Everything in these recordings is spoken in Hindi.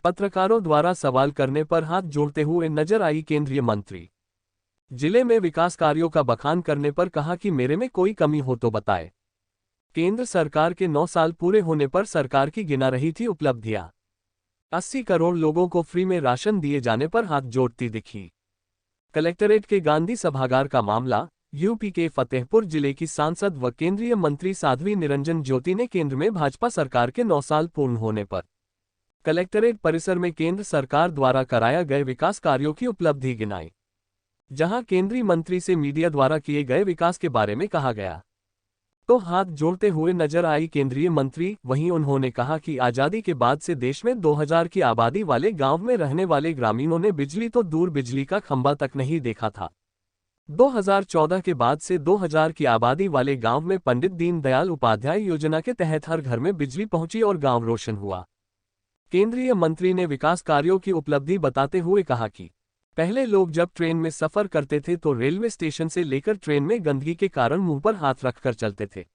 पत्रकारों द्वारा सवाल करने पर हाथ जोड़ते हुए नजर आई केंद्रीय मंत्री। जिले में विकास कार्यों का बखान करने पर कहा कि मेरे में कोई कमी हो तो बताए। केंद्र सरकार के 9 साल पूरे होने पर सरकार की गिना रही थी उपलब्धियां। 80 करोड़ लोगों को फ्री में राशन दिए जाने पर हाथ जोड़ती दिखी। कलेक्टरेट के गांधी सभागार का मामला। यूपी के फतेहपुर जिले की सांसद व केंद्रीय मंत्री साध्वी निरंजन ज्योति ने केंद्र में भाजपा सरकार के 9 साल पूर्ण होने पर कलेक्टरेट परिसर में केंद्र सरकार द्वारा कराया गए विकास कार्यों की उपलब्धि गिनाई। जहां केंद्रीय मंत्री से मीडिया द्वारा किए गए विकास के बारे में कहा गया तो हाथ जोड़ते हुए नजर आई केंद्रीय मंत्री। वहीं उन्होंने कहा कि आजादी के बाद से देश में 2000 की आबादी वाले गांव में रहने वाले ग्रामीणों ने बिजली तो दूर बिजली का खंभा तक नहीं देखा था। 2014 के बाद से 2000 की आबादी वाले गांव में पंडित दीनदयाल उपाध्याय योजना के तहत हर घर में बिजली पहुंची और गांव रोशन हुआ। केंद्रीय मंत्री ने विकास कार्यों की उपलब्धि बताते हुए कहा कि पहले लोग जब ट्रेन में सफर करते थे तो रेलवे स्टेशन से लेकर ट्रेन में गंदगी के कारण मुंह पर हाथ रखकर चलते थे।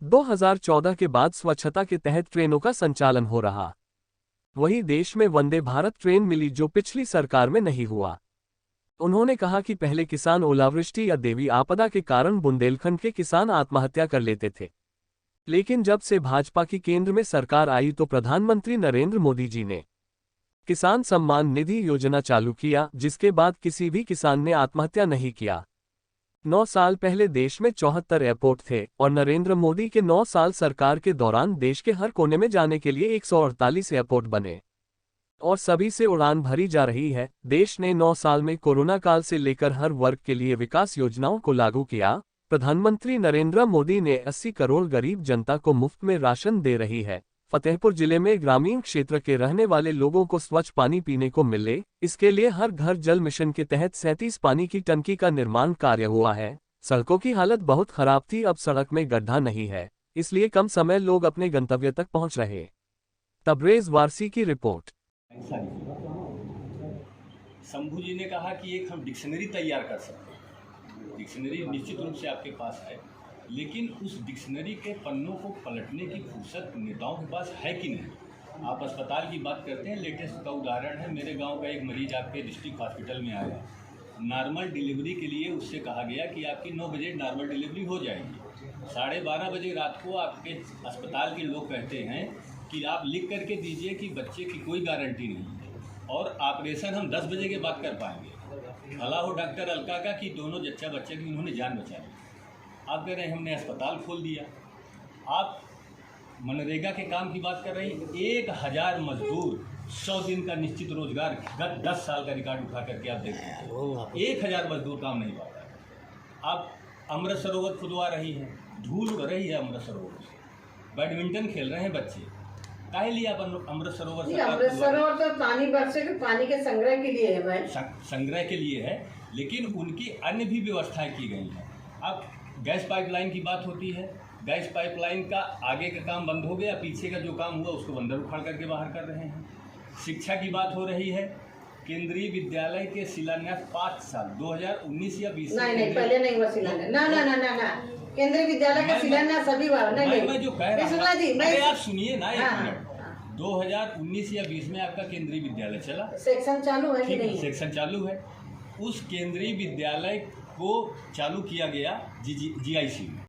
2014 के बाद स्वच्छता के तहत ट्रेनों का संचालन हो रहा। वहीं देश में वंदे भारत ट्रेन मिली जो पिछली सरकार में नहीं हुआ। उन्होंने कहा कि पहले किसान ओलावृष्टि या देवी आपदा के कारण बुंदेलखंड के किसान आत्महत्या कर लेते थे, लेकिन जब से भाजपा की केंद्र में सरकार आई तो प्रधानमंत्री नरेंद्र मोदी जी ने किसान सम्मान निधि योजना चालू किया, जिसके बाद किसी भी किसान ने आत्महत्या नहीं किया। 9 साल पहले देश में 74 एयरपोर्ट थे और नरेंद्र मोदी के 9 साल सरकार के दौरान देश के हर कोने में जाने के लिए 148 एयरपोर्ट बने और सभी से उड़ान भरी जा रही है। देश ने 9 साल में कोरोना काल से लेकर हर वर्ग के लिए विकास योजनाओं को लागू किया। प्रधानमंत्री नरेंद्र मोदी ने 80 करोड़ गरीब जनता को मुफ्त में राशन दे रही है। फतेहपुर जिले में ग्रामीण क्षेत्र के रहने वाले लोगों को स्वच्छ पानी पीने को मिले, इसके लिए हर घर जल मिशन के तहत 37 पानी की टंकी का निर्माण कार्य हुआ है। सड़कों की हालत बहुत खराब थी, अब सड़क में गड्ढा नहीं है, इसलिए कम समय लोग अपने गंतव्य तक पहुंच रहे। तबरेज वारसी की रिपोर्ट। शंभू जी ने कहा कि एक हम डिक्शनरी तैयार कर सकते हैं। डिक्शनरी निश्चित रूप से आपके पास है, लेकिन उस डिक्शनरी के पन्नों को पलटने की फुर्सत नेताओं के पास है कि नहीं। आप अस्पताल की बात करते हैं, लेटेस्ट का उदाहरण है, मेरे गांव का एक मरीज आपके डिस्ट्रिक्ट हॉस्पिटल में आया। नॉर्मल डिलीवरी के लिए उससे कहा गया कि आपकी 9 बजे नॉर्मल डिलीवरी हो जाएगी। 12:30 बजे रात को आपके अस्पताल के लोग कहते हैं कि आप लिख करके दीजिए कि बच्चे की कोई गारंटी नहीं है और ऑपरेशन हम 10 बजे के बाद कर पाएंगे। भला हो डॉक्टर अलका का कि दोनों जच्चा बच्चे की उन्होंने जान बचा ली। आप कह रहे हैं हमने अस्पताल खोल दिया। आप मनरेगा के काम की बात कर रहे हैं। 1000 मजदूर 100 दिन का निश्चित रोजगार गत 10 साल का रिकॉर्ड उठा करके आप देखते हैं। 1000 मजदूर काम नहीं पा रहा। आप अमृत सरोवर खुदवा रही है, धूल उड़ रही है अमृत सरोवर से। बैडमिंटन खेल रहे हैं बच्चे, काहे लिए आप अमृत सरोवर से? अमृत सरोवर तो पानी बरसे के पानी के संग्रह के लिए है भाई। संग्रह के लिए है, लेकिन उनकी अन्य भी व्यवस्थाएं की गई हैं। अब गैस पाइपलाइन की बात होती है, गैस पाइपलाइन का आगे का काम बंद हो गया, पीछे का जो काम हुआ उसको बंदर उखाड़ करके बाहर कर रहे हैं। शिक्षा की बात हो रही है, केंद्रीय विद्यालय के शिलान्यास 5 साल 2019 या 20 नहीं पहले नहीं हुआ शिलान्यास। ना केंद्रीय विद्यालय का शिलान्यास अभी हुआ नहीं। मैं जो कह रहा हूँ आप सुनिए ना एक मिनट। 2019 या 20 में आपका केंद्रीय विद्यालय चला, सेक्शन चालू है कि नहीं? सेक्शन चालू है। उस केंद्रीय विद्यालय को चालू किया गया GIC में।